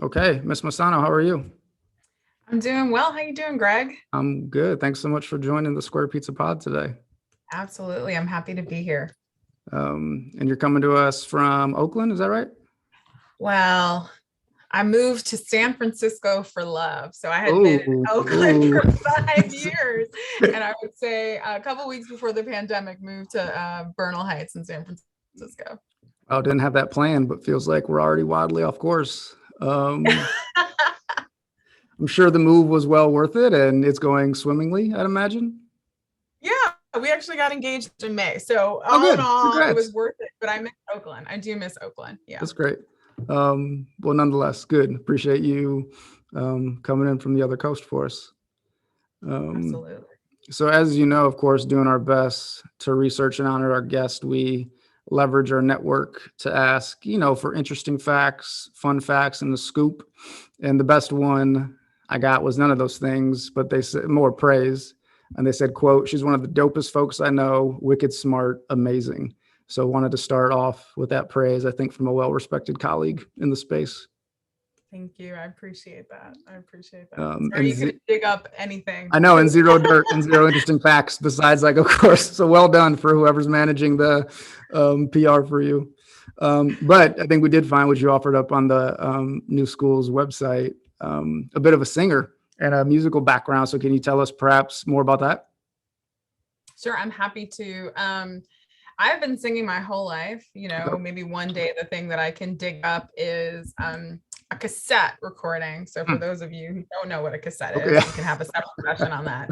Okay, Miss Messano, how are you? I'm doing well. How you doing, Greg? I'm good. Thanks so much for joining the Square Pizza Pod today. Absolutely. I'm happy to be here. And you're coming to us from Oakland, is that right? Well, I moved to San Francisco for love. So I had been in Oh, Oakland oh. for 5 years. And I would say a couple weeks before the pandemic, moved to Bernal Heights in San Francisco. I didn't have that plan, but feels like we're already wildly off course. Um, I'm sure the move was well worth it and it's going swimmingly, I'd imagine. Yeah, we actually got engaged in May. So Oh, all in good. all, it was Congrats. worth it. But I miss Oakland. I do miss Oakland. Yeah, That's great. Well, nonetheless, good. Appreciate you coming in from the other coast for us. Um, absolutely. So, as you know, of course, doing our best to research and honor our guest, we leverage our network to ask, for interesting facts, fun facts, and the scoop. And the best one I got was none of those things, but they said more praise. And they said, quote, she's one of the dopest folks I know, wicked smart, amazing. So wanted to start off with that praise, I think, from a well-respected colleague in the space. Thank you. I appreciate that. I appreciate that. Um, Sorry, and you couldn't dig up anything. I know, and zero dirt and zero interesting facts besides, like, of course. So well done for whoever's managing the PR for you. But I think we did find what you offered up on the New Schools website, a bit of a singer and a musical background. So can you tell us perhaps more about that? Sure, I'm happy to. I've been singing my whole life. Okay. Maybe one day the thing that I can dig up is a cassette recording. So for Hmm. those of you who don't know what a cassette Okay. is, we can have a separate session on that.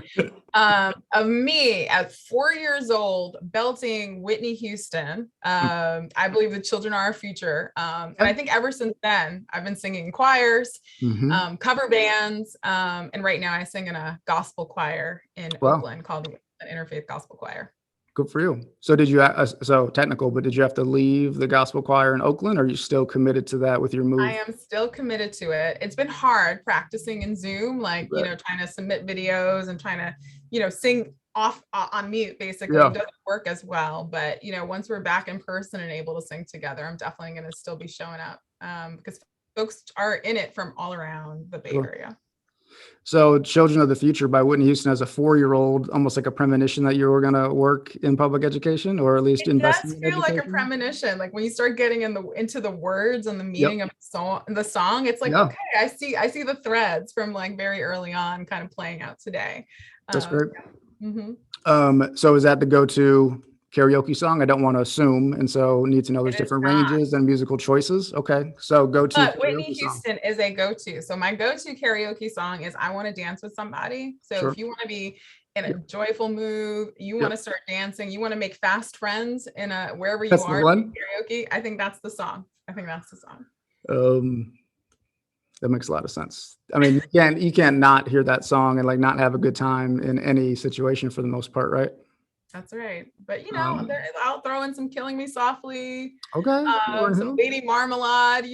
Of me at 4 years old belting Whitney Houston. I believe the children are our future. And I think ever since then, I've been singing in choirs, Mm-hmm. cover bands. And right now I sing in a gospel choir in Wow. Oakland called the Oakland Interfaith Gospel Choir. Good for you. So so technical, but did you have to leave the gospel choir in Oakland, or are you still committed to that with your I move? am still committed to it. It's been hard practicing in Zoom, like, trying to submit videos and trying to, sing off on mute basically. It Yeah. doesn't work as well. But, once we're back in person and able to sing together, I'm definitely going to still be showing up because folks are in it from all around the Bay Sure. Area. So, Children of the Future by Whitney Houston as a 4-year-old, almost like a premonition that you were going to work in public education or at least It invest does in feel like a education. premonition. Like when you start getting into the words and the Yep. meaning of the song, it's like, Yeah, okay, I see the threads from like very early on kind of playing out today. that's Um, great. mhm. So, is that the go-to karaoke song? I don't want to assume, and so need to know there's It is different not. ranges and musical choices. Okay, so go-to But Whitney karaoke song. Houston is a go-to. So my go-to karaoke song is I Want to Dance with Somebody. So Sure. if you want to be in a Yep. joyful mood, you want Yep. to start dancing, you want to make fast friends in a wherever you That's the are doing one. karaoke, I think that's the song. I think that's the song. Um, that makes a lot of sense. I mean, you can't not hear that song and like not have a good time in any situation for the most part, right? That's right. But Um, I'll throw in some Killing Me Softly, okay, Lauryn some Hill. Lady Marmalade,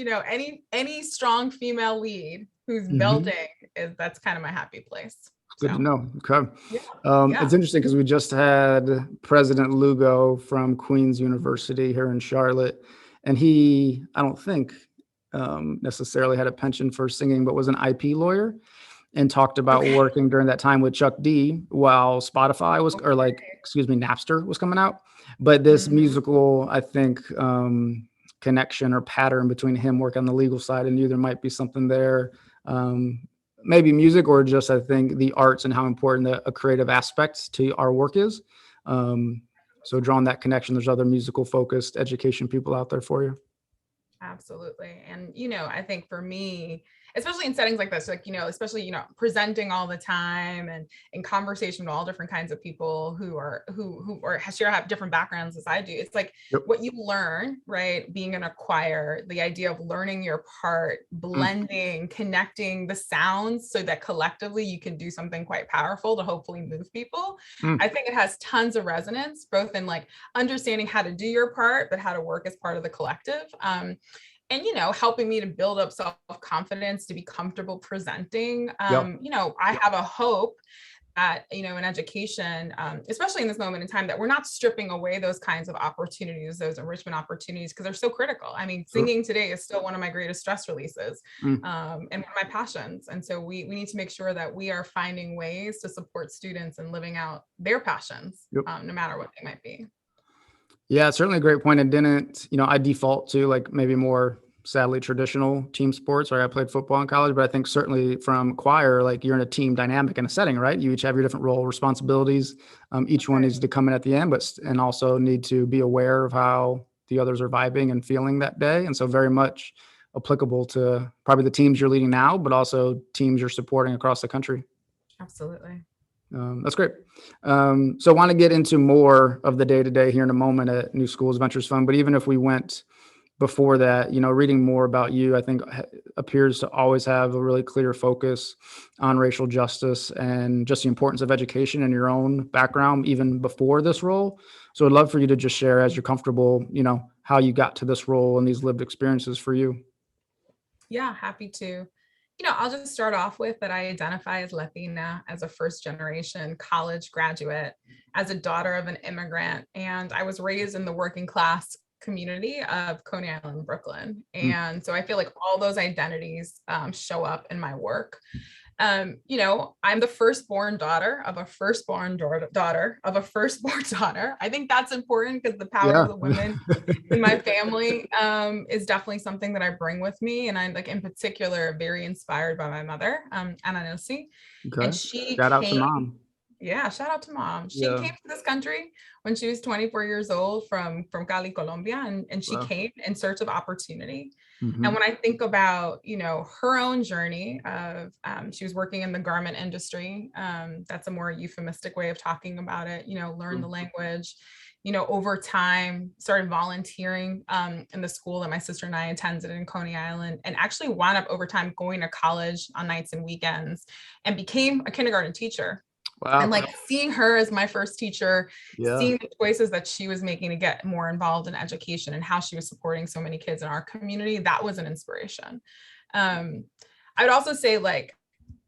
any strong female lead who's Mm-hmm. belting is that's kind of my happy place. Good to So know. Okay. yeah, It's yeah. interesting because we just had President Lugo from Queen's University here in Charlotte, and he, I don't think, necessarily had a penchant for singing, but was an IP lawyer and talked about Okay. working during that time with Chuck D while Spotify was, or like, Okay. excuse me, Napster was coming out. But this Hmm. musical, I think, connection or pattern between him working on the legal side and you, there might be something there. Um, Maybe music or just, I think, the arts and how important a creative aspect to our work is. Um, so drawing that connection, there's other musical focused education people out there for you. Absolutely. And, I think for me, especially in settings like this, like, especially, presenting all the time and in conversation with all different kinds of people who have different backgrounds as I do. It's like Yep. what you learn, right? Being in a choir, the idea of learning your part, Mm, blending, connecting the sounds so that collectively you can do something quite powerful to hopefully move people. mm. I think it has tons of resonance, both in like understanding how to do your part, but how to work as part of the collective. And helping me to build up self-confidence to be comfortable presenting. Yep. I have a hope in education, especially in this moment in time, that we're not stripping away those kinds of opportunities, those enrichment opportunities, because they're so critical. I mean, singing today is still one of my greatest stress releases, and one of my passions. And so we need to make sure that we are finding ways to support students and living out their passions, no matter what they might be. Yeah, certainly a great point. And didn't, I default to like maybe more sadly traditional team sports, right? I played football in college, but I think certainly from choir, like you're in a team dynamic in a setting, right? You each have your different role responsibilities. Each one needs to come in at the end, and also need to be aware of how the others are vibing and feeling that day. And so very much applicable to probably the teams you're leading now, but also teams you're supporting across the country. Absolutely. That's great. So I want to get into more of the day-to-day here in a moment at NewSchools Venture Fund. But even if we went before that, reading more about you, I think appears to always have a really clear focus on racial justice and just the importance of education in your own background, even before this role. So I'd love for you to just share, as you're comfortable, how you got to this role and these lived experiences for you. Yeah, happy to. I'll just start off with that I identify as Latina, as a first generation college graduate, as a daughter of an immigrant, and I was raised in the working class community of Coney Island, Brooklyn. And so I feel like all those identities show up in my work. I'm the firstborn daughter of a firstborn daughter of a firstborn daughter. I think that's important because the power of the women in my family is definitely something that I bring with me. And I'm, like, in particular, very inspired by my mother, Anna Nilsi. Okay. And she Shout out to mom. Yeah, shout out to mom. She Yeah. came to this country when she was 24 years old from Cali, Colombia, and she Wow. came in search of opportunity. Mhm. And when I think about, her own journey of, she was working in the garment industry. That's a more euphemistic way of talking about it, learn the language, over time, started volunteering in the school that my sister and I attended in Coney Island, and actually wound up over time going to college on nights and weekends and became a kindergarten teacher. Wow. And like seeing her as my first teacher, Yeah. seeing the choices that she was making to get more involved in education and how she was supporting so many kids in our community, that was an inspiration. I would also say, like,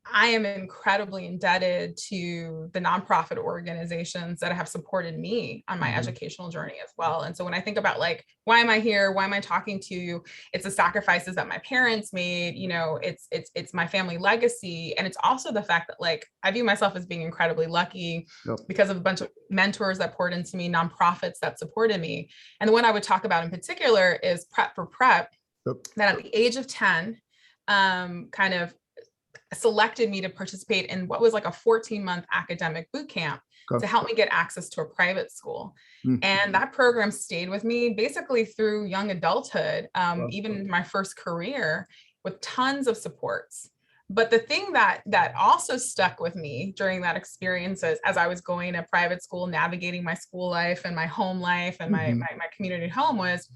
I am incredibly indebted to the nonprofit organizations that have supported me on my educational journey as well. And so when I think about, like, why am I here? Why am I talking to you? It's the sacrifices that my parents made, it's my family legacy. And it's also the fact that, like, I view myself as being incredibly lucky because of a bunch of mentors that poured into me, nonprofits that supported me. And the one I would talk about in particular is Prep for Prep, that at the age of 10, kind of selected me to participate in what was like a 14-month academic boot camp to help me get access to a private school. And that program stayed with me basically through young adulthood, even my first career, with tons of supports. But the thing that also stuck with me during that experience as I was going to private school, navigating my school life and my home life and my community home, was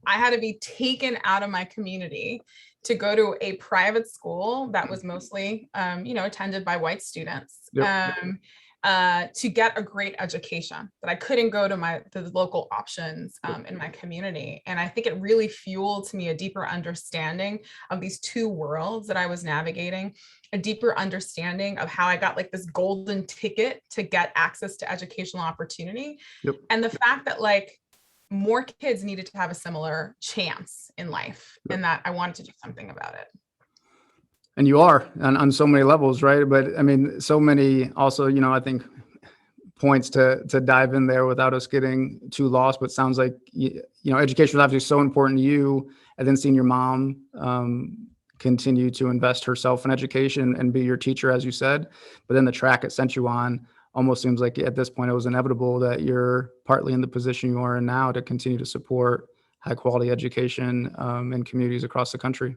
I had to be taken out of my community to go to a private school that was mostly, attended by white students, to get a great education, that I couldn't go to the local options in my community. And I think it really fueled to me a deeper understanding of these two worlds that I was navigating, a deeper understanding of how I got, like, this golden ticket to get access to educational opportunity. And the fact that, like, more kids needed to have a similar chance in life, and that I wanted to do something about it. And you are on so many levels, right? But I mean, so many also, I think points to dive in there without us getting too lost. But sounds like, education was obviously so important to you, and then seeing your mom continue to invest herself in education and be your teacher, as you said. But then the track it sent you on almost seems like at this point it was inevitable that you're partly in the position you are in now to continue to support high quality education in communities across the country.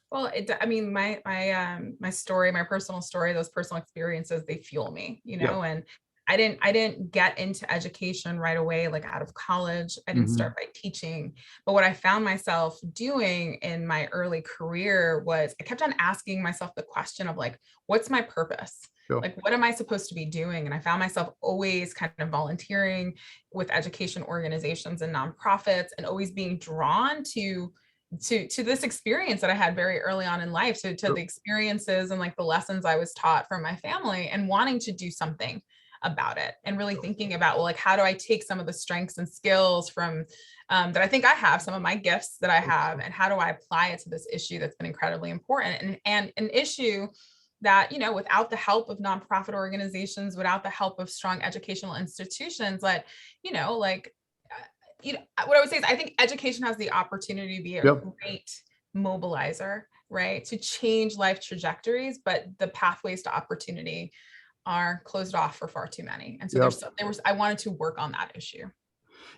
Well, my story, my personal story, those personal experiences, they fuel me, and I didn't get into education right away, like out of college. I didn't start by teaching. But what I found myself doing in my early career was I kept on asking myself the question of, like, what's my purpose? Like, what am I supposed to be doing? And I found myself always kind of volunteering with education organizations and nonprofits, and always being drawn to to this experience that I had very early on in life, to the experiences and like the lessons I was taught from my family, and wanting to do something about it, and really thinking about, well, like, how do I take some of the strengths and skills from that I think I have, some of my gifts that I have, and how do I apply it to this issue that's been incredibly important, and an issue that, you know, without the help of nonprofit organizations, without the help of strong educational institutions, like, you know, like, you know, what I would say is I think education has the opportunity to be a great mobilizer, right? To change life trajectories, but the pathways to opportunity are closed off for far too many. And so I wanted to work on that issue.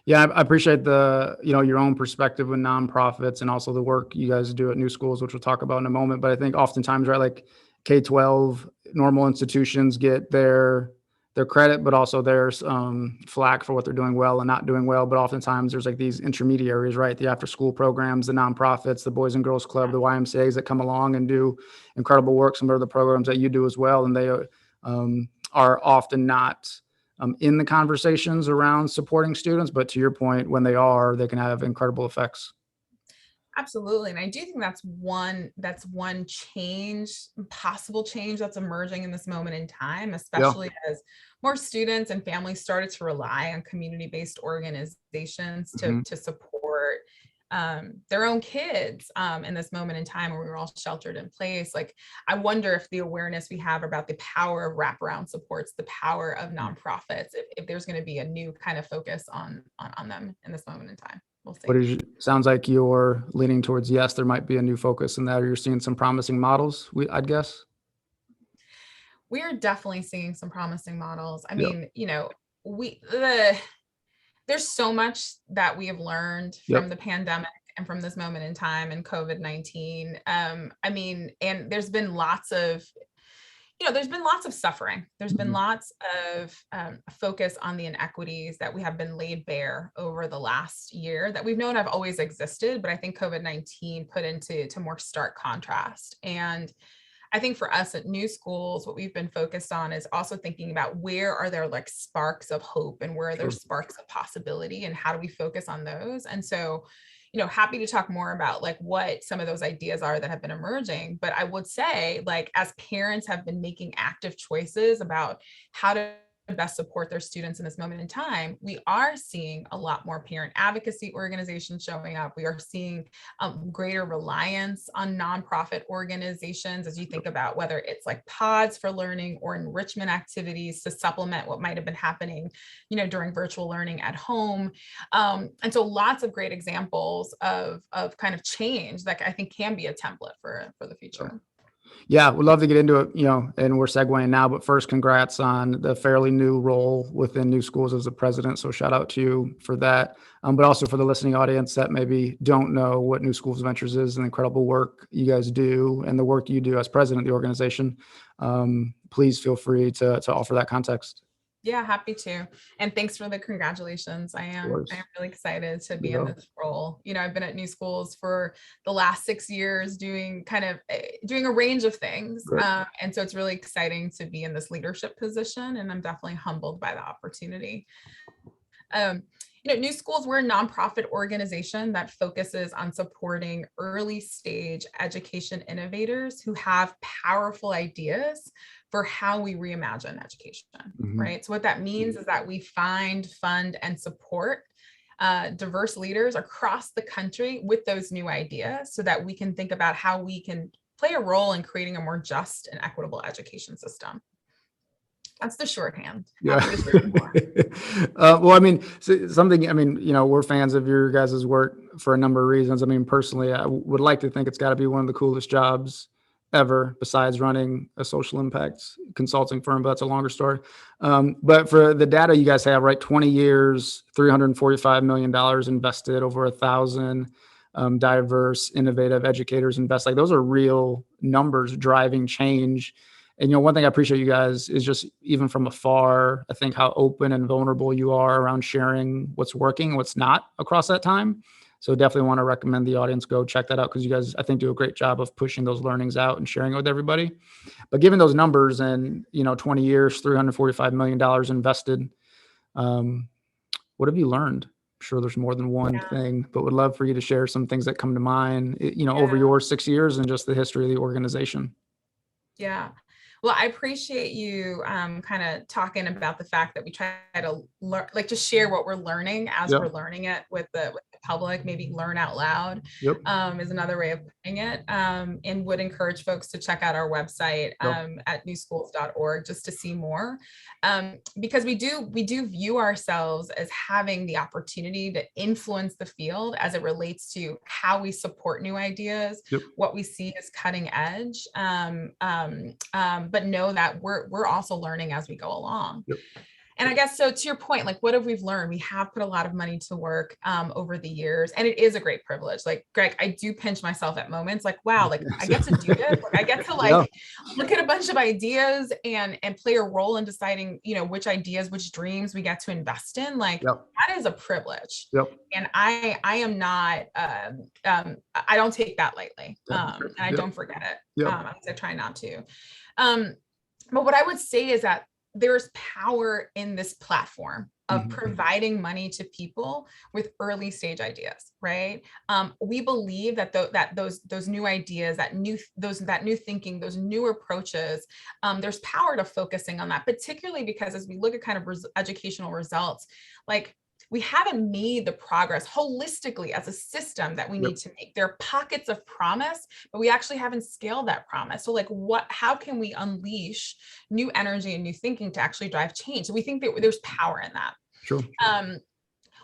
Yeah, I appreciate the, you know, your own perspective with nonprofits and also the work you guys do at New Schools, which we'll talk about in a moment. But I think oftentimes, right, like K-12 normal institutions get their credit, but also there's flack for what they're doing well and not doing well. But oftentimes there's like these intermediaries, right? The after school programs, the nonprofits, the Boys and Girls Club, the YMCAs that come along and do incredible work. Some of the programs that you do as well. And they are often not in the conversations around supporting students. But to your point, when they are, they can have incredible effects. Absolutely. And I do think that's one possible change that's emerging in this moment in time, especially as more students and families started to rely on community-based organizations to support their own kids in this moment in time where we were all sheltered in place. Like, I wonder if the awareness we have about the power of wraparound supports, the power of nonprofits, if there's going to be a new kind of focus on them in this moment in time. We'll see. Sounds like you're leaning towards yes, there might be a new focus in that, or you're seeing some promising models, I'd guess. We are definitely seeing some promising models. I mean, you know, there's so much that we have learned from the pandemic and from this moment in time and COVID-19. I mean, and there's been lots of suffering. There's been lots of focus on the inequities that we have been laid bare over the last year that we've known have always existed, but I think COVID-19 put into more stark contrast. And I think for us at New Schools, what we've been focused on is also thinking about where are there like sparks of hope and where are there sparks of possibility, and how do we focus on those? And so, you know, happy to talk more about like what some of those ideas are that have been emerging. But I would say, like, as parents have been making active choices about how to best support their students in this moment in time, we are seeing a lot more parent advocacy organizations showing up. We are seeing greater reliance on nonprofit organizations as you think about whether it's like pods for learning or enrichment activities to supplement what might have been happening, you know, during virtual learning at home. And so lots of great examples of kind of change that I think can be a template for the future. Yeah, we'd love to get into it, you know, and we're segueing now, but first, congrats on the fairly new role within New Schools as the president. So shout out to you for that. But also for the listening audience that maybe don't know what New Schools Ventures is and the incredible work you guys do and the work you do as president of the organization, please feel free to offer that context. Yeah, happy to. And thanks for the congratulations. I am really excited to be in this role. You know, I've been at New Schools for the last 6 years doing a range of things. And so it's really exciting to be in this leadership position, and I'm definitely humbled by the opportunity. You know, New Schools, we're a nonprofit organization that focuses on supporting early stage education innovators who have powerful ideas for how we reimagine education, right? So what that means is that we find, fund, and support diverse leaders across the country with those new ideas so that we can think about how we can play a role in creating a more just and equitable education system. That's the shorthand. Yeah. Well, I mean, you know, we're fans of your guys' work for a number of reasons. I mean, personally, I would like to think it's got to be one of the coolest jobs ever, besides running a social impact consulting firm, but that's a longer story. But for the data you guys have, right, 20 years, $345 million invested, over 1,000 diverse, innovative educators invest. Like, those are real numbers driving change. And, you know, one thing I appreciate you guys is just even from afar, I think how open and vulnerable you are around sharing what's working, what's not across that time. So definitely want to recommend the audience go check that out, because you guys, I think, do a great job of pushing those learnings out and sharing it with everybody. But given those numbers and, you know, 20 years, $345 million invested, what have you learned sure there's more than one Yeah. thing, but would love for you to share some things that come to mind, over your 6 years and just the history of the organization. Yeah. Well, I appreciate you kind of talking about the fact that we try to learn, like just share what we're learning as Yep. we're learning it with the public, maybe learn out loud Yep. is another way of putting it. And would encourage folks to check out our website Yep. at newschools.org just to see more. Because we do view ourselves as having the opportunity to influence the field as it relates to how we support new ideas, Yep. what we see as cutting edge, but know that we're also learning as we go along. Yep. And I guess, so to your point, like what have we learned? We have put a lot of money to work over the years, and it is a great privilege. Like Greg, I do pinch myself at moments like, wow, like I get to do this. Like, I get to Yeah. look at a bunch of ideas and play a role in deciding, which ideas, which dreams we get to invest in. Like Yep. that is a privilege. Yep. And I am not, I don't take that lightly. And I Yep. don't forget it. Yep. I try not to. But what I would say is that there's power in this platform of providing money to people with early stage ideas, right? We believe that those new ideas, that new thinking, those new approaches, there's power to focusing on that, particularly because as we look at kind of educational results, like we haven't made the progress holistically as a system that we need to make. There are pockets of promise, but we actually haven't scaled that promise. So like how can we unleash new energy and new thinking to actually drive change? So we think that there's power in that. Sure.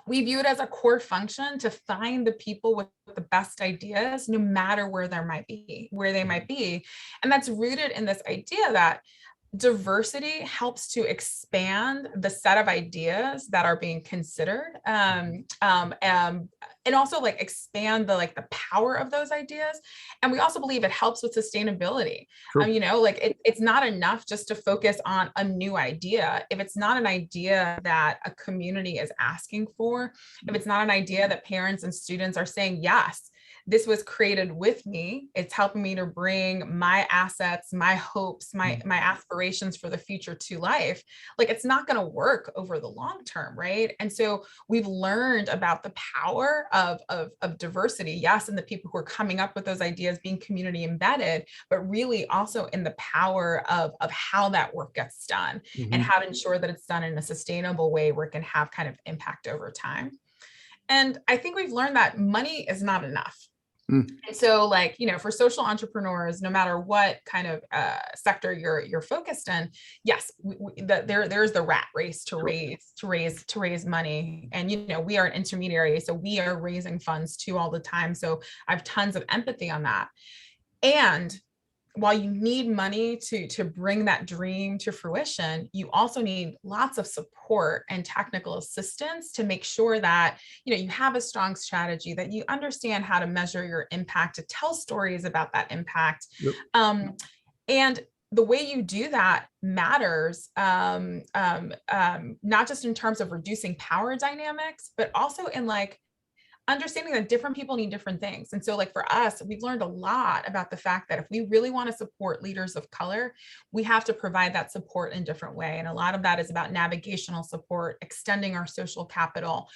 We view it as a core function to find the people with the best ideas, no matter where they might be. And that's rooted in this idea that diversity helps to expand the set of ideas that are being considered, and also like expand the power of those ideas. And we also believe it helps with sustainability. Sure. It's not enough just to focus on a new idea if it's not an idea that a community is asking for, if it's not an idea that parents and students are saying, yes, this was created with me. It's helping me to bring my assets, my hopes, my aspirations for the future to life. Like it's not going to work over the long term, right? And so we've learned about the power of diversity, yes, and the people who are coming up with those ideas being community embedded, but really also in the power of how that work gets done and how to ensure that it's done in a sustainable way where it can have kind of impact over time. And I think we've learned that money is not enough. And so for social entrepreneurs, no matter what kind of sector you're focused in, yes, there's the rat race to raise money. And, we are an intermediary, so we are raising funds too all the time. So I have tons of empathy on that. And while you need money to bring that dream to fruition, you also need lots of support and technical assistance to make sure that, you have a strong strategy, that you understand how to measure your impact, to tell stories about that impact. And the way you do that matters, not just in terms of reducing power dynamics, but also in understanding that different people need different things. And so for us, we've learned a lot about the fact that if we really want to support leaders of color, we have to provide that support in a different way. And a lot of that is about navigational support, extending our social capital,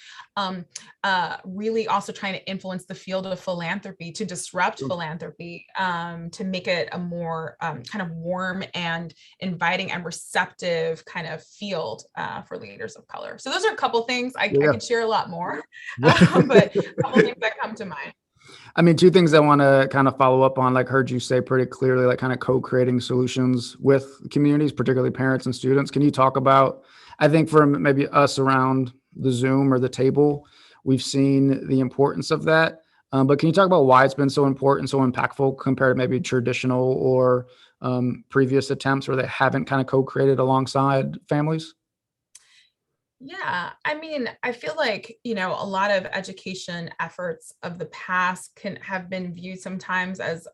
really also trying to influence the field of philanthropy, to disrupt philanthropy, to make it a more kind of warm and inviting and receptive kind of field for leaders of color. So those are a couple things. I could share a lot more, but a couple things that come to mind. I mean, two things I want to kind of follow up on, heard you say pretty clearly, kind of co-creating solutions with communities, particularly parents and students. Can you talk about, I think for maybe us around the Zoom or the table, we've seen the importance of that. But can you talk about why it's been so important, so impactful compared to maybe traditional or previous attempts where they haven't kind of co-created alongside families? Yeah, I mean, I feel like, a lot of education efforts of the past can have been viewed sometimes as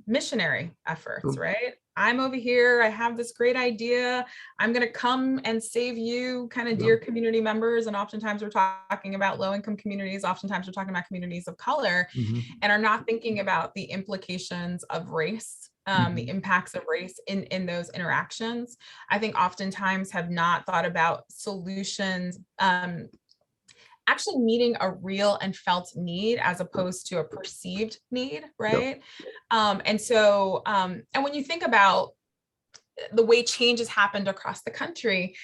missionary efforts, right? I'm over here, I have this great idea, I'm going to come and save you, kind of dear community members. And oftentimes we're talking about low-income communities, oftentimes we're talking about communities of color, and are not thinking about the implications of race, the impacts of race in those interactions. I think oftentimes have not thought about solutions actually meeting a real and felt need as opposed to a perceived need, right? And when you think about the way change has happened across the country,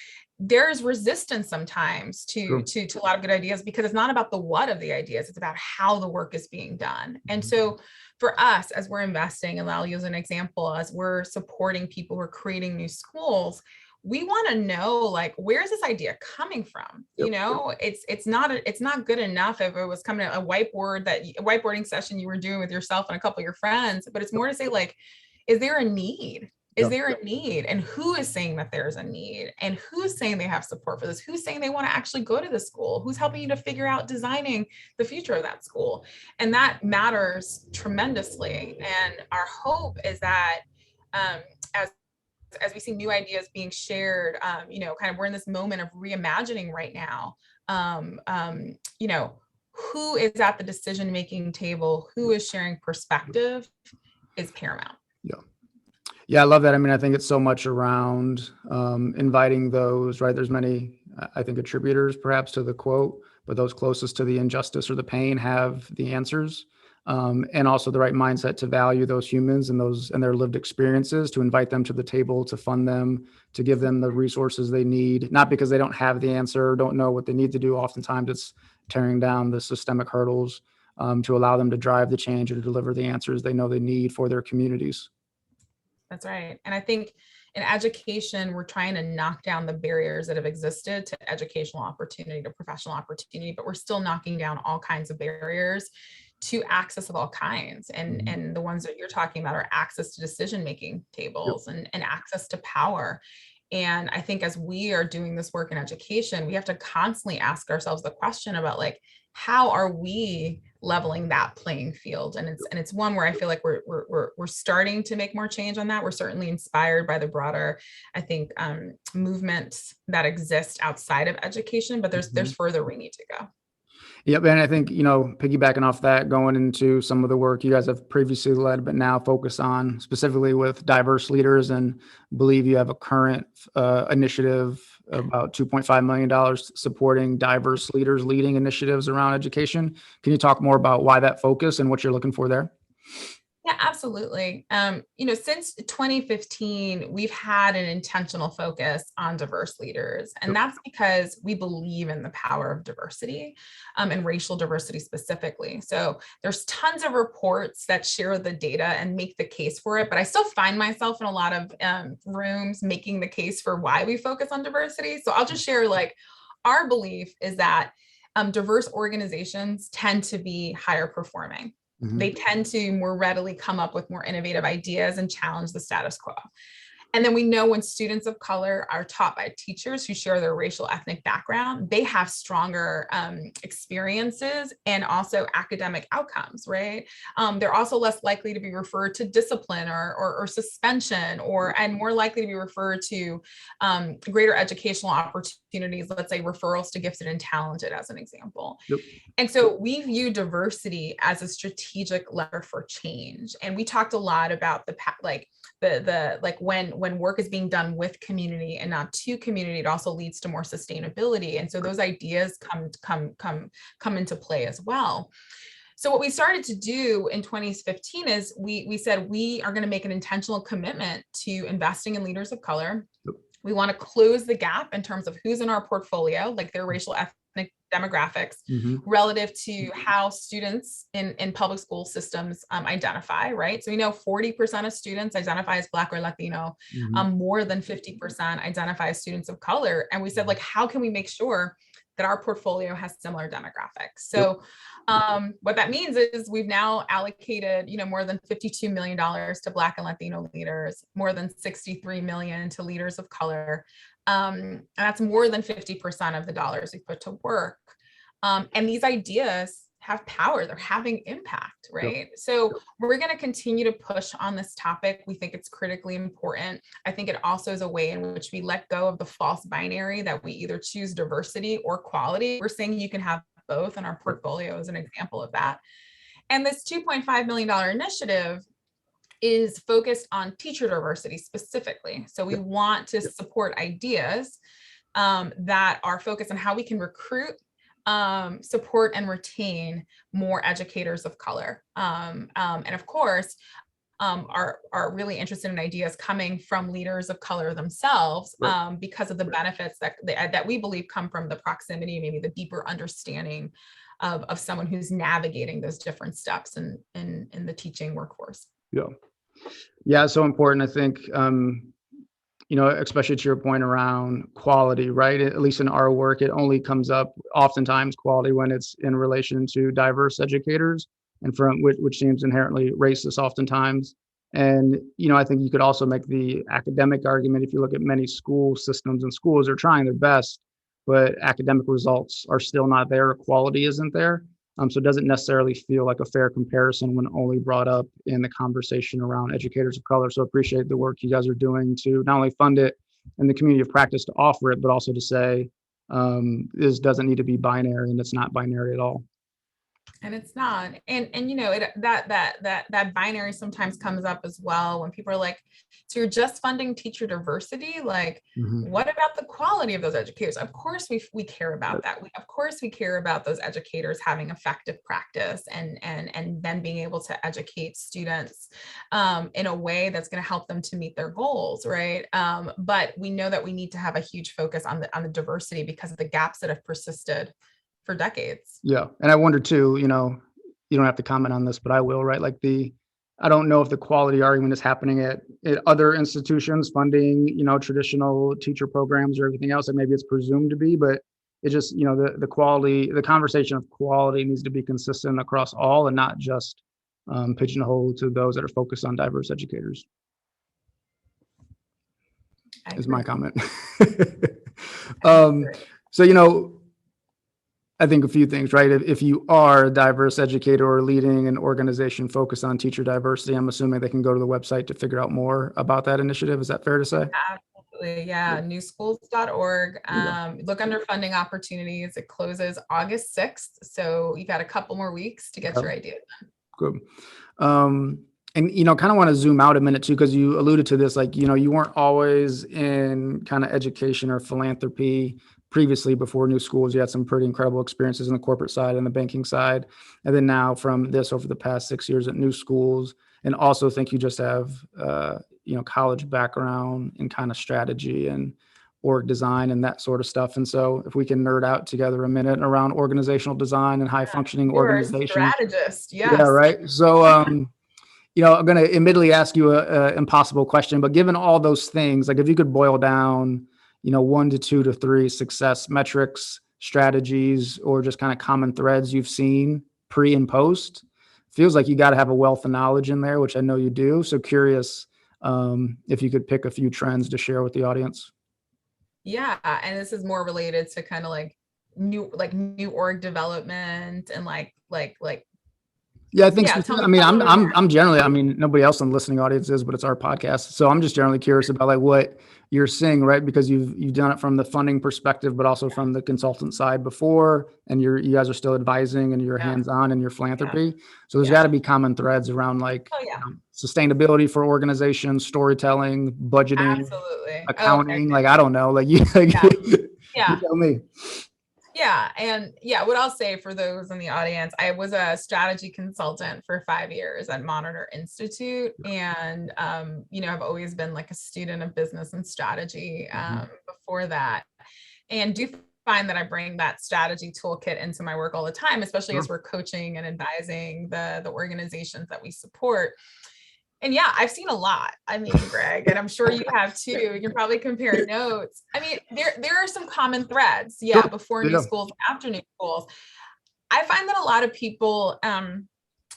there's resistance sometimes to a lot of good ideas, because it's not about the what of the ideas, it's about how the work is being done. And so for us, as we're investing, and I'll use an example, as we're supporting people who are creating new schools, we want to know, like, where's this idea coming from? It's not good enough if it was coming to a whiteboarding session you were doing with yourself and a couple of your friends, but it's more to say, like, is there a need? Is there a need? And who is saying that there's a need? And who's saying they have support for this? Who's saying they want to actually go to the school? Who's helping you to figure out designing the future of that school? And that matters tremendously. And our hope is that as we see new ideas being shared, kind of we're in this moment of reimagining right now. Who is at the decision-making table, who is sharing perspective is paramount. Yeah, I love that. I mean, I think it's so much around inviting those, right? There's many, I think, attributors perhaps to the quote, but those closest to the injustice or the pain have the answers, and also the right mindset to value those humans and their lived experiences, to invite them to the table, to fund them, to give them the resources they need, not because they don't have the answer or don't know what they need to do. Oftentimes it's tearing down the systemic hurdles to allow them to drive the change and to deliver the answers they know they need for their communities. That's right. And I think in education, we're trying to knock down the barriers that have existed to educational opportunity, to professional opportunity, but we're still knocking down all kinds of barriers to access of all kinds. And the ones that you're talking about are access to decision-making tables and access to power. And I think as we are doing this work in education, we have to constantly ask ourselves the question about, like, how are we leveling that playing field? And it's one where I feel like we're starting to make more change on that. We're certainly inspired by the broader, I think, movements that exist outside of education, but there's further we need to go. Yep. And I think, piggybacking off that, going into some of the work you guys have previously led, but now focus on specifically with diverse leaders, and believe you have a current initiative about $2.5 million supporting diverse leaders leading initiatives around education. Can you talk more about why that focus and what you're looking for there? Yeah, absolutely. Since 2015, we've had an intentional focus on diverse leaders, and that's because we believe in the power of diversity, and racial diversity specifically. So there's tons of reports that share the data and make the case for it, but I still find myself in a lot of rooms making the case for why we focus on diversity. So I'll just share, like, our belief is that diverse organizations tend to be higher performing. They tend to more readily come up with more innovative ideas and challenge the status quo. And then we know when students of color are taught by teachers who share their racial ethnic background, they have stronger experiences and also academic outcomes, right? They're also less likely to be referred to discipline or suspension, and more likely to be referred to greater educational opportunities, let's say referrals to gifted and talented as an example. And so we view diversity as a strategic lever for change. And we talked a lot about when work is being done with community and not to community, it also leads to more sustainability. And so those ideas come into play as well. So what we started to do in 2015 is we said we are going to make an intentional commitment to investing in leaders of color. We want to close the gap in terms of who's in our portfolio, like their racial ethnic demographics, relative to how students in public school systems identify, right? So we know 40% of students identify as Black or Latino, more than 50% identify as students of color. And we said, like, how can we make sure that our portfolio has similar demographics? So what that means is we've now allocated, more than $52 million to Black and Latino leaders, more than $63 million to leaders of color. And that's more than 50% of the dollars we put to work. And these ideas have power, they're having impact, right? So we're going to continue to push on this topic. We think it's critically important. I think it also is a way in which we let go of the false binary that we either choose diversity or quality. We're saying you can have both, and our portfolio is an example of that. And this $2.5 million initiative is focused on teacher diversity specifically. So we want to support ideas that are focused on how we can recruit support and retain more educators of color. And of course, are really interested in ideas coming from leaders of color themselves, because of the benefits that we believe come from the proximity, maybe the deeper understanding of someone who's navigating those different steps in the teaching workforce. Yeah, so important. I think, especially to your point around quality, right? At least in our work, it only comes up oftentimes quality when it's in relation to diverse educators, and from which seems inherently racist oftentimes. And, I think you could also make the academic argument. If you look at many school systems, and schools are trying their best, but academic results are still not there, quality isn't there. So it doesn't necessarily feel like a fair comparison when only brought up in the conversation around educators of color. So appreciate the work you guys are doing to not only fund it in the community of practice to offer it, but also to say this doesn't need to be binary, and it's not binary at all. And it's not, and that binary sometimes comes up as well when people are like, so you're just funding teacher diversity, like what about the quality of those educators? Of course we care about that. Of course we care about those educators having effective practice and then being able to educate students in a way that's going to help them to meet their goals, right? But we know that we need to have a huge focus on the diversity because of the gaps that have persisted for decades. Yeah. And I wonder too, you don't have to comment on this, but I will, right? Like I don't know if the quality argument is happening at other institutions funding, traditional teacher programs or everything else, and maybe it's presumed to be, but it just, the quality, the conversation of quality needs to be consistent across all and not just pigeonholed to those that are focused on diverse educators. Is my comment. So, I think a few things, right? If you are a diverse educator or leading an organization focused on teacher diversity, I'm assuming they can go to the website to figure out more about that initiative. Is that fair to say? Absolutely. Yeah. NewSchools.org. Look under funding opportunities. It closes August 6th. So you got a couple more weeks to get your idea done. Good. And, kind of want to zoom out a minute too, because you alluded to this, like, you weren't always in kind of education or philanthropy previously. Before New Schools, you had some pretty incredible experiences in the corporate side and the banking side. And then now from this over the past 6 years at New Schools, and also think you just have, college background in kind of strategy and org design and that sort of stuff. And so if we can nerd out together a minute around organizational design and high functioning organizations. Strategist. Yes. Yeah. Right. So, I'm going to admittedly ask you a impossible question, but given all those things, like if you could boil down, 1 to 2 to 3 success metrics, strategies, or just kind of common threads you've seen pre and post, feels like you got to have a wealth of knowledge in there, which I know you do. So curious if you could pick a few trends to share with the audience. Yeah. And this is more related to kind of like new org development and like yeah, I think so. I mean, I'm generally, nobody else in the listening audience is, but it's our podcast. So I'm just generally curious about like what you're seeing, right? Because you've done it from the funding perspective, but also from the consultant side before, and you guys are still advising and you're hands-on in your philanthropy. So there's got to be common threads around like sustainability for organizations, storytelling, budgeting, accounting. Like, I don't know, you tell me. Yeah. And what I'll say for those in the audience, I was a strategy consultant for 5 years at Monitor Institute. And, I've always been like a student of business and strategy before that. And do find that I bring that strategy toolkit into my work all the time, especially as we're coaching and advising the organizations that we support. And I've seen a lot. I mean, Greg, and I'm sure you have too. You can probably compare notes. I mean, there are some common threads. Yeah, before New Schools, after New Schools. I find that a lot of people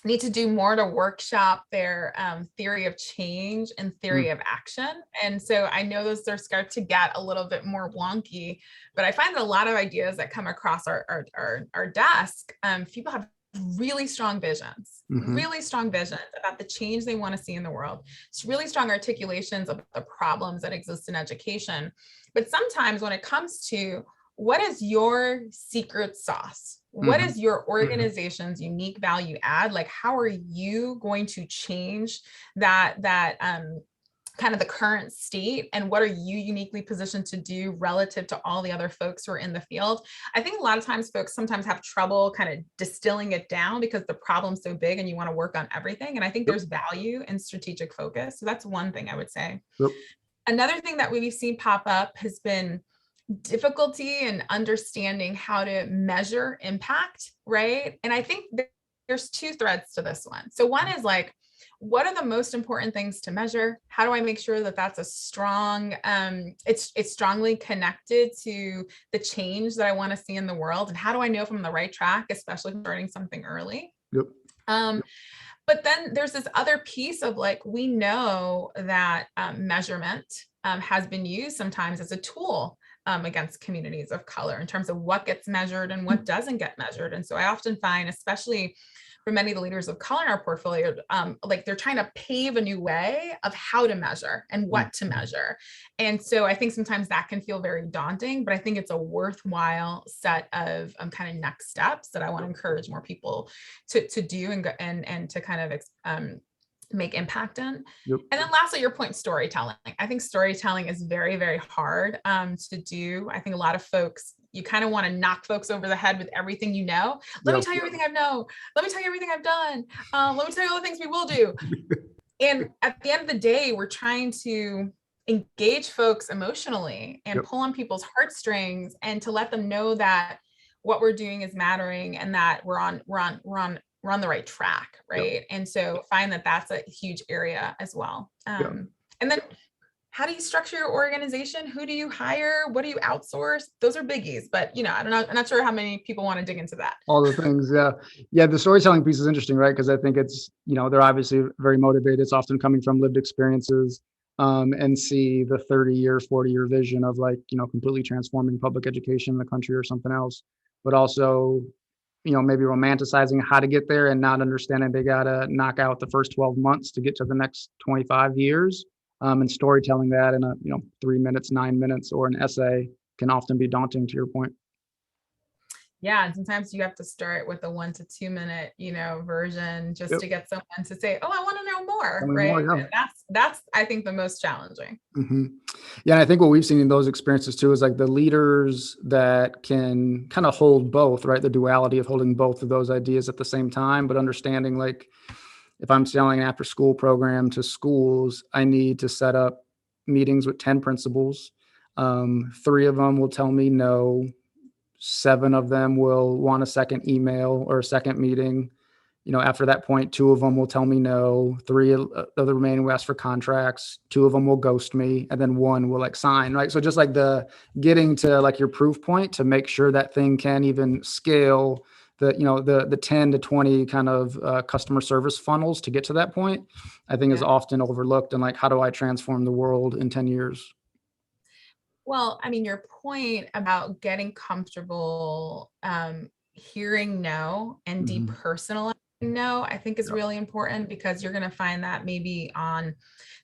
need to do more to workshop their theory of change and theory of action. And so I know those are start to get a little bit more wonky, but I find that a lot of ideas that come across our desk, people have really strong visions about the change they want to see in the world. It's really strong articulations of the problems that exist in education. But sometimes when it comes to what is your secret sauce, what is your organization's unique value add? Like, how are you going to change that kind of the current state and what are you uniquely positioned to do relative to all the other folks who are in the field. I think a lot of times folks sometimes have trouble kind of distilling it down because the problem's so big and you want to work on everything. And I think there's value in strategic focus. So that's one thing I would say. Yep. Another thing that we've seen pop up has been difficulty in understanding how to measure impact, right? And I think there's two threads to this one. So one is like, what are the most important things to measure? How do I make sure that that's a strong, it's strongly connected to the change that I want to see in the world? And how do I know if I'm on the right track, especially starting something early? Yep. But then there's this other piece of like, we know that measurement has been used sometimes as a tool against communities of color in terms of what gets measured and what doesn't get measured. And so I often find, especially for many of the leaders of color in our portfolio, like they're trying to pave a new way of how to measure and what to measure. And so I think sometimes that can feel very daunting, but I think it's a worthwhile set of kind of next steps that I want to encourage more people to do and to kind of make impact in. Yep. And then lastly, your point, storytelling. I think storytelling is very, very hard to do. I think a lot of folks, you kind of want to knock folks over the head with everything you know. Let me tell you everything I know. Let me tell you everything I've done. Let me tell you all the things we will do. And at the end of the day, we're trying to engage folks emotionally and pull on people's heartstrings and to let them know that what we're doing is mattering and that we're on the right track, right? And so find that that's a huge area as well. And then how do you structure your organization? Who do you hire? What do you outsource? Those are biggies, but you know, I don't know. I'm not sure how many people want to dig into that. All the things. Yeah. The storytelling piece is interesting, right? Because I think it's, you know, they're obviously very motivated. It's often coming from lived experiences and see the 30-year, 40-year vision of like, you know, completely transforming public education in the country or something else, but also, you know, maybe romanticizing how to get there and not understanding they got to knock out the first 12 months to get to the next 25 years. And storytelling that in 3 minutes, 9 minutes, or an essay can often be daunting, to your point. Yeah, and sometimes you have to start with a 1 to 2 minute, version just to get someone to say, "Oh, I want to know more," right? And that's I think the most challenging. Mm-hmm. Yeah, and I think what we've seen in those experiences too is like the leaders that can kind of hold both, right? The duality of holding both of those ideas at the same time, but understanding like, if I'm selling an after school program to schools, I need to set up meetings with 10 principals. 3 of them will tell me no. 7 of them will want a second email or a second meeting. After that point, 2 of them will tell me no. 3 of the remaining will ask for contracts. 2 of them will ghost me, and then 1 will like sign, right? So just like the getting to like your proof point to make sure that thing can even scale the 10 to 20 kind of customer service funnels to get to that point, I think is often overlooked. And like, how do I transform the world in 10 years? Well, I mean, your point about getting comfortable hearing no and depersonalizing no, I think is really important, because you're going to find that maybe on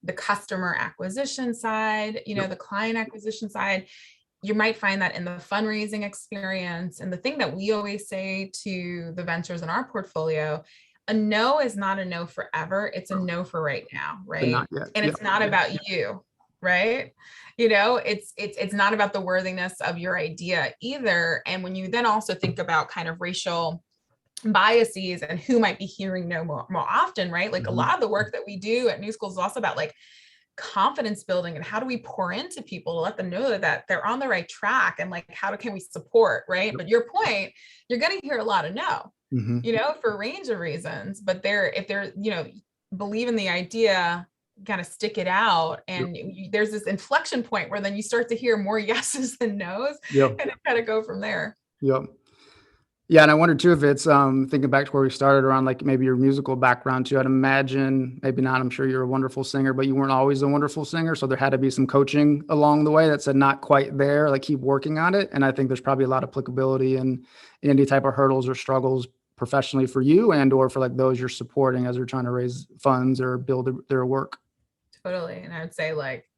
the customer acquisition side, the client acquisition side, you might find that in the fundraising experience. And the thing that we always say to the ventures in our portfolio, a no is not a no forever. It's a no for right now, right? And it's not about you, right? It's not about the worthiness of your idea either. And when you then also think about kind of racial biases and who might be hearing no more often, right? Like a lot of the work that we do at NewSchools is also about like confidence building and how do we pour into people to let them know that they're on the right track, and like how can we support, right? But your point, you're going to hear a lot of no, for a range of reasons, but if they're believe in the idea, kind of stick it out, and there's this inflection point where then you start to hear more yeses than nos, and it kind of go from there. Yeah, and I wonder too if it's thinking back to where we started around like maybe your musical background too. I'd imagine, maybe not, I'm sure you're a wonderful singer, but you weren't always a wonderful singer. So there had to be some coaching along the way that said not quite there, like keep working on it. And I think there's probably a lot of applicability in any type of hurdles or struggles professionally for you and or for like those you're supporting as they're trying to raise funds or build their work. Totally. And I would say like,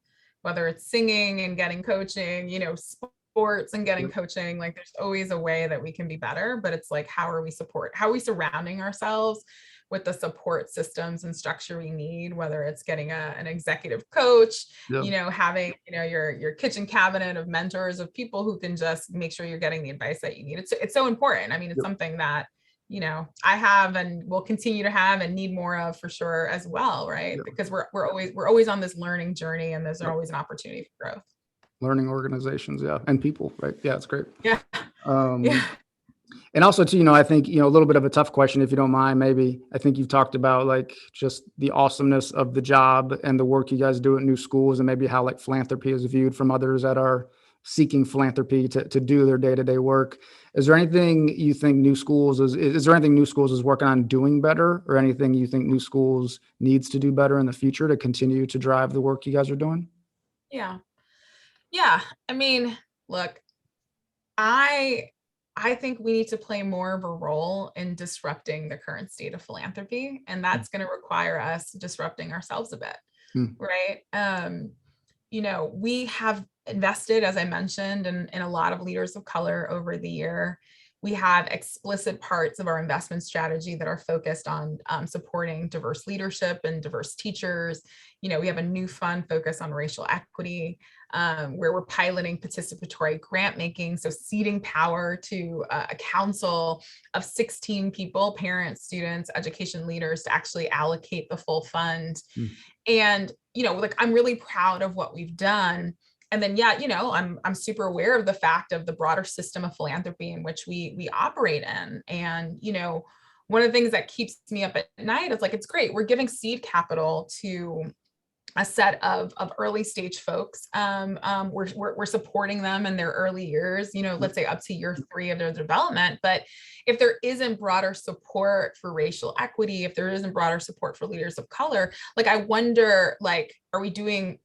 whether it's singing and getting coaching, sports and getting Yep. coaching, like there's always a way that we can be better, but it's like, how are we surrounding ourselves with the support systems and structure we need, whether it's getting an executive coach, Yep. having, your kitchen cabinet of mentors, of people who can just make sure you're getting the advice that you need. It's so important. I mean, it's Yep. something that, I have and will continue to have and need more of for sure as well, right? Yep. Because we're always on this learning journey, and there's Yep. always an opportunity for growth. Learning organizations, yeah, and people, right? Yeah, it's great. Yeah. Um, and also too, I think, a little bit of a tough question, if you don't mind, maybe. I think you've talked about like just the awesomeness of the job and the work you guys do at New Schools, and maybe how like philanthropy is viewed from others that are seeking philanthropy to do their day-to-day work. Is there anything you think New Schools is there anything New Schools is working on doing better, or anything you think New Schools needs to do better in the future to continue to drive the work you guys are doing? Yeah. Yeah. I mean, look, I I think we need to play more of a role in disrupting the current state of philanthropy, and that's going to require us disrupting ourselves a bit, Hmm. right? We have invested, as I mentioned, in a lot of leaders of color over the year. We have explicit parts of our investment strategy that are focused on supporting diverse leadership and diverse teachers. We have a new fund focused on racial equity, where we're piloting participatory grant making, so ceding power to a council of 16 people, parents, students, education leaders, to actually allocate the full fund. Hmm. And like, I'm really proud of what we've done. And then I'm super aware of the fact of the broader system of philanthropy in which we operate in. And one of the things that keeps me up at night is like, it's great, we're giving seed capital to a set of early stage folks. We're supporting them in their early years, let's say up to year 3 of their development. But if there isn't broader support for racial equity, if there isn't broader support for leaders of color, like, I wonder, like, are we doing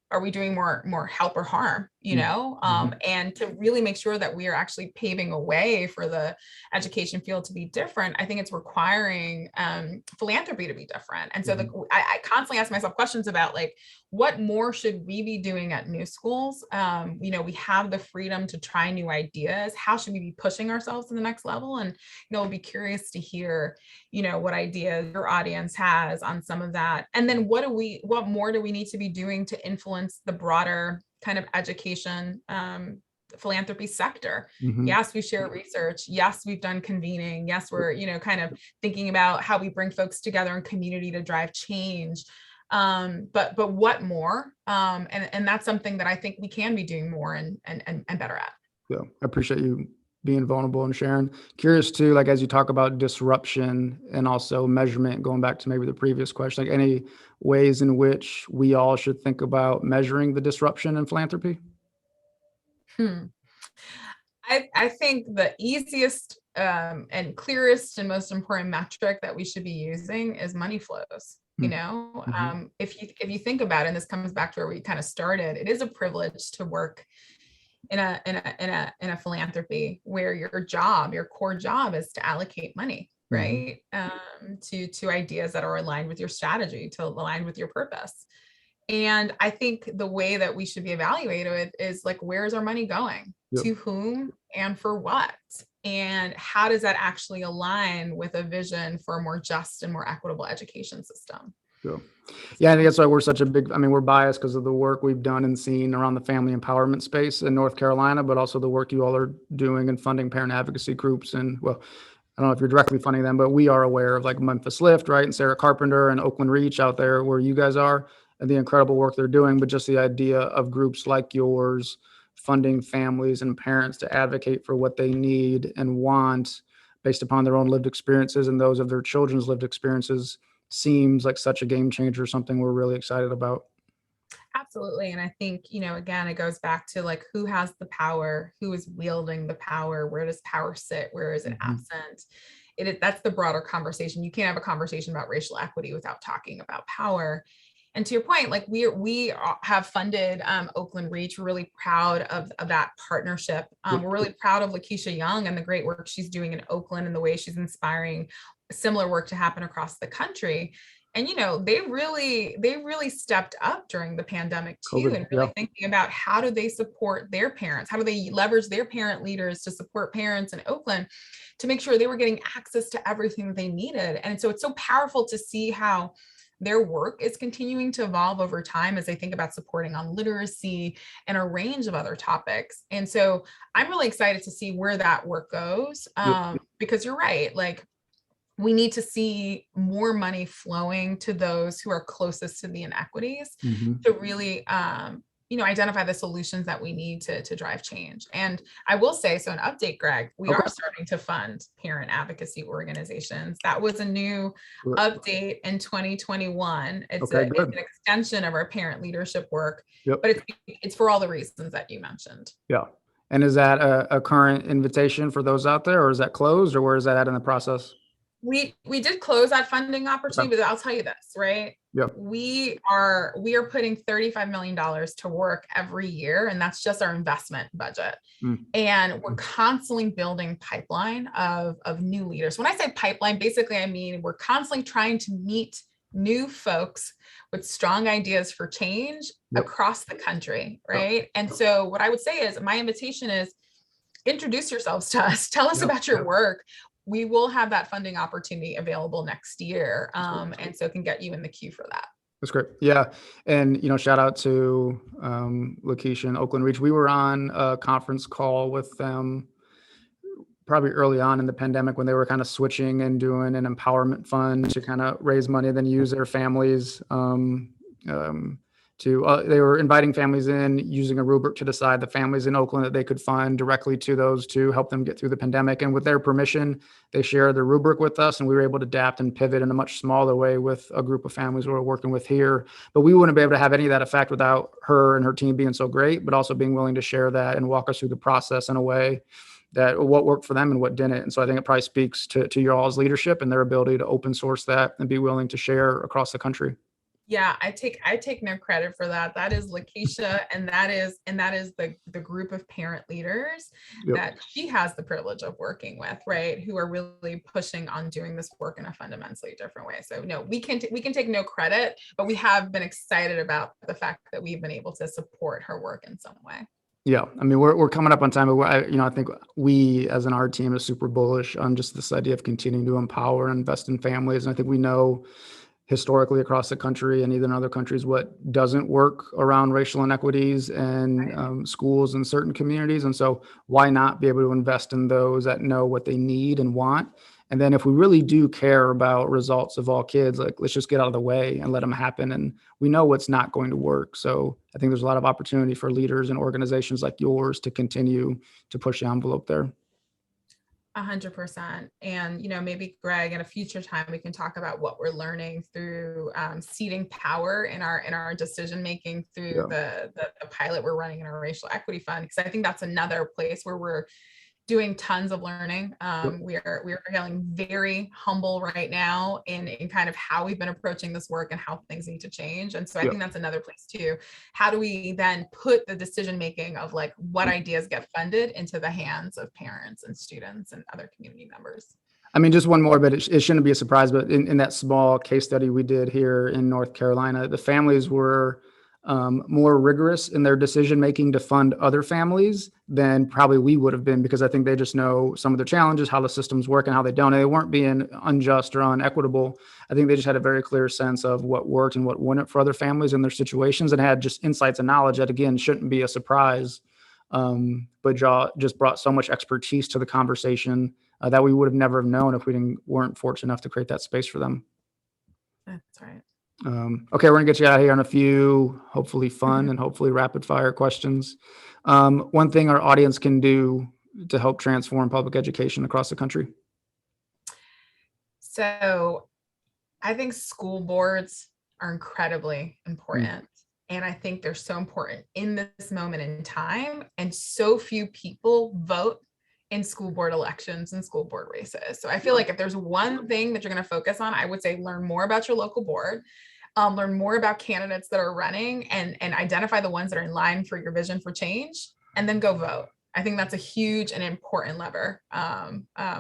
more help or harm, Mm-hmm. and to really make sure that we are actually paving a way for the education field to be different, I think it's requiring philanthropy to be different. And so I constantly ask myself questions about, like, what more should we be doing at New Schools? We have the freedom to try new ideas. How should we be pushing ourselves to the next level? And I'll be curious to hear, what ideas your audience has on some of that. And then what more do we need to be doing to influence the broader kind of education philanthropy sector? Mm-hmm. Yes, we share research. Yes, we've done convening. Yes, we're, kind of thinking about how we bring folks together in community to drive change. But what more? And that's something that I think we can be doing more and better at. Yeah, I appreciate you being vulnerable and sharing. Curious too, like as you talk about disruption and also measurement, going back to maybe the previous question, like any ways in which we all should think about measuring the disruption in philanthropy? Hmm. I think the easiest and clearest and most important metric that we should be using is money flows. Mm-hmm. If you think about it, and this comes back to where we kind of started, it is a privilege to work in a philanthropy where your core job is to allocate money, Mm-hmm. right? To ideas that are aligned with your strategy, to align with your purpose. And I think the way that we should be evaluated is like, where's our money going? Yep. To whom and for what? And how does that actually align with a vision for a more just and more equitable education system? So, yeah, I think that's why we're such a big, I mean, we're biased because of the work we've done and seen around the family empowerment space in North Carolina, but also the work you all are doing and funding parent advocacy groups. And well, I don't know if you're directly funding them, but we are aware of like Memphis Lift, right? And Sarah Carpenter and Oakland Reach out there where you guys are, and the incredible work they're doing. But just the idea of groups like yours funding families and parents to advocate for what they need and want based upon their own lived experiences and those of their children's lived experiences seems like such a game changer, something we're really excited about. Absolutely. And I think, again, it goes back to like, who has the power, who is wielding the power, where does power sit, where is it Mm-hmm. absent? That's the broader conversation. You can't have a conversation about racial equity without talking about power. And to your point, like we have funded Oakland Reach. We're really proud of that partnership. Yep. We're really proud of Lakeisha Young and the great work she's doing in Oakland and the way she's inspiring similar work to happen across the country. And, they really stepped up during the pandemic too, COVID. and Yeah. really thinking about how do they support their parents? How do they leverage their parent leaders to support parents in Oakland to make sure they were getting access to everything that they needed? And so it's so powerful to see how their work is continuing to evolve over time as they think about supporting on literacy and a range of other topics. And so I'm really excited to see where that work goes, Yep. because you're right. Like, we need to see more money flowing to those who are closest to the inequities Mhm. to really, identify the solutions that we need to drive change. And I will say, so an update, Greg, we Okay. are starting to fund parent advocacy organizations. That was a new Good. update in 2021. It's Okay, it's good. an extension of our parent leadership work, Yep. but it's for all the reasons that you mentioned. Yeah. And is that a current invitation for those out there, or is that closed, or where is that at in the process? We did close that funding opportunity, Okay. but I'll tell you this, right? Yep. We are putting $35 million to work every year, and that's just our investment budget. Mm. And we're constantly building pipeline of new leaders. When I say pipeline, basically I mean we're constantly trying to meet new folks with strong ideas for change Yep. across the country, Yep. right? And so what I would say is my invitation is introduce yourselves to us. Tell us Yep. about your work. We will have that funding opportunity available next year. And so can get you in the queue for that. That's great. Yeah. And, shout out to Lakeisha and Oakland Reach. We were on a conference call with them probably early on in the pandemic when they were kind of switching and doing an empowerment fund to kind of raise money, then use their families they were inviting families in, using a rubric to decide the families in Oakland that they could fund directly to those to help them get through the pandemic. And with their permission, they shared the rubric with us, and we were able to adapt and pivot in a much smaller way with a group of families we were working with here. But we wouldn't be able to have any of that effect without her and her team being so great, but also being willing to share that and walk us through the process in a way that what worked for them and what didn't. And so I think it probably speaks to your all's leadership and their ability to open source that and be willing to share across the country. Yeah, I take no credit for that. That is Lakeisha, and that is the group of parent leaders Yep. that she has the privilege of working with, right? Who are really pushing on doing this work in a fundamentally different way. So no, we can take no credit, but we have been excited about the fact that we've been able to support her work in some way. Yeah, I mean, we're coming up on time, but I think we as an art team are super bullish on just this idea of continuing to empower and invest in families. And I think we know historically across the country and even other countries what doesn't work around racial inequities and schools in certain communities. And so why not be able to invest in those that know what they need and want? And then if we really do care about results of all kids, like, let's just get out of the way and let them happen. And we know what's not going to work. So I think there's a lot of opportunity for leaders and organizations like yours to continue to push the envelope there. 100%. And, maybe Greg, in a future time, we can talk about what we're learning through seeding power in our decision making through the pilot we're running in our racial equity fund, because I think that's another place where we're doing tons of learning. We are feeling very humble right now in kind of how we've been approaching this work and how things need to change. And so I think that's another place too. How do we then put the decision making of like what ideas get funded into the hands of parents and students and other community members? I mean, just one more, but it shouldn't be a surprise. But in that small case study we did here in North Carolina, the families were more rigorous in their decision making to fund other families than probably we would have been, because I think they just know some of the challenges, how the systems work and how they don't. And they weren't being unjust or unequitable. I think they just had a very clear sense of what worked and what wouldn't for other families in their situations, and had just insights and knowledge that, again, shouldn't be a surprise, but just brought so much expertise to the conversation that we would have never have known if we weren't fortunate enough to create that space for them. That's right. Okay, we're gonna get you out of here on a few hopefully fun and hopefully rapid fire questions. One thing our audience can do to help transform public education across the country. So I think school boards are incredibly important. And I think they're so important in this moment in time. And so few people vote in school board elections and school board races. So I feel like if there's one thing that you're going to focus on, I would say learn more about your local board, learn more about candidates that are running, and identify the ones that are in line for your vision for change, and then go vote. I think that's a huge and important lever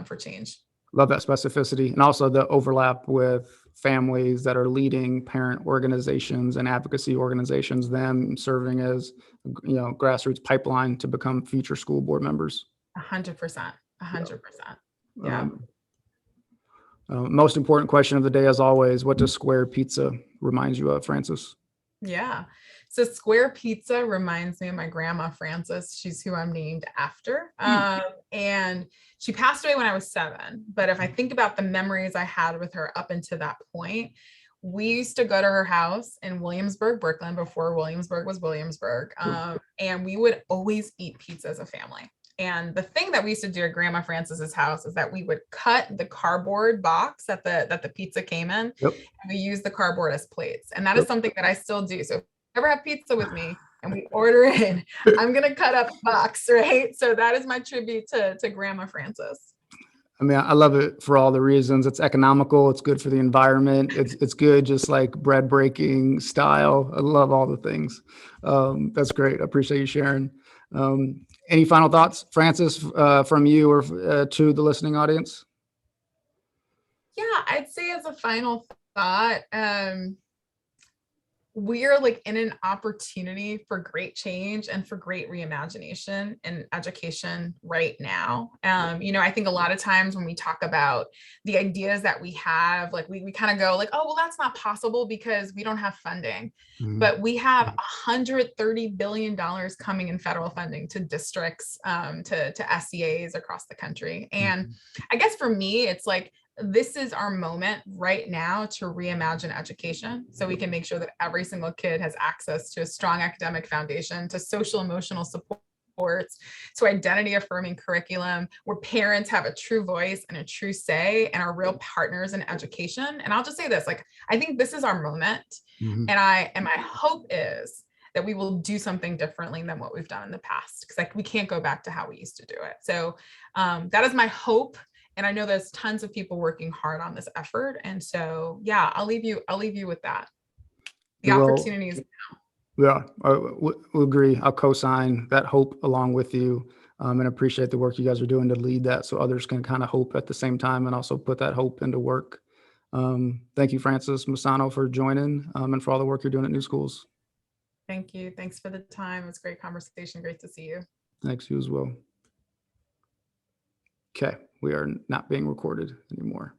for change. Love that specificity, and also the overlap with families that are leading parent organizations and advocacy organizations, them serving as, grassroots pipeline to become future school board members. 100%. 100%. Yeah. Most important question of the day, as always, what does square pizza remind you of, Frances? Yeah. So square pizza reminds me of my grandma, Frances. She's who I'm named after. And she passed away when I was 7. But if I think about the memories I had with her up until that point, we used to go to her house in Williamsburg, Brooklyn, before Williamsburg was Williamsburg. And we would always eat pizza as a family. And the thing that we used to do at Grandma Frances's house is that we would cut the cardboard box that the pizza came in, Yep. and we use the cardboard as plates. And that is something that I still do. So if you ever have pizza with me and we order in, I'm going to cut up the box, right? So that is my tribute to Grandma Frances. I mean, I love it for all the reasons. It's economical. It's good for the environment. It's good, just like bread breaking style. I love all the things. That's great. I appreciate you sharing. Any final thoughts, Frances, from you or to the listening audience? Yeah, I'd say as a final thought, we are like in an opportunity for great change and for great reimagination in education right now. I think a lot of times when we talk about the ideas that we have, like we kind of go like, oh, well, that's not possible because we don't have funding. Mm-hmm. But we have $130 billion coming in federal funding to districts, to SEAs across the country. And I guess for me, it's like, this is our moment right now to reimagine education so we can make sure that every single kid has access to a strong academic foundation, to social emotional supports, to identity affirming curriculum where parents have a true voice and a true say and are real partners in education. And I'll just say this, like, I think this is our moment. Mm-hmm. And my hope is that we will do something differently than what we've done in the past, because we can't go back to how we used to do it. So that is my hope. And I know there's tons of people working hard on this effort. And so, yeah, I'll leave you with that. The opportunity is now. Yeah, we'll agree. I'll co-sign that hope along with you, and appreciate the work you guys are doing to lead that so others can kind of hope at the same time and also put that hope into work. Thank you, Frances Messano, for joining, and for all the work you're doing at NewSchools. Thank you. Thanks for the time. It was a great conversation. Great to see you. Thanks, you as well. Okay, we are not being recorded anymore.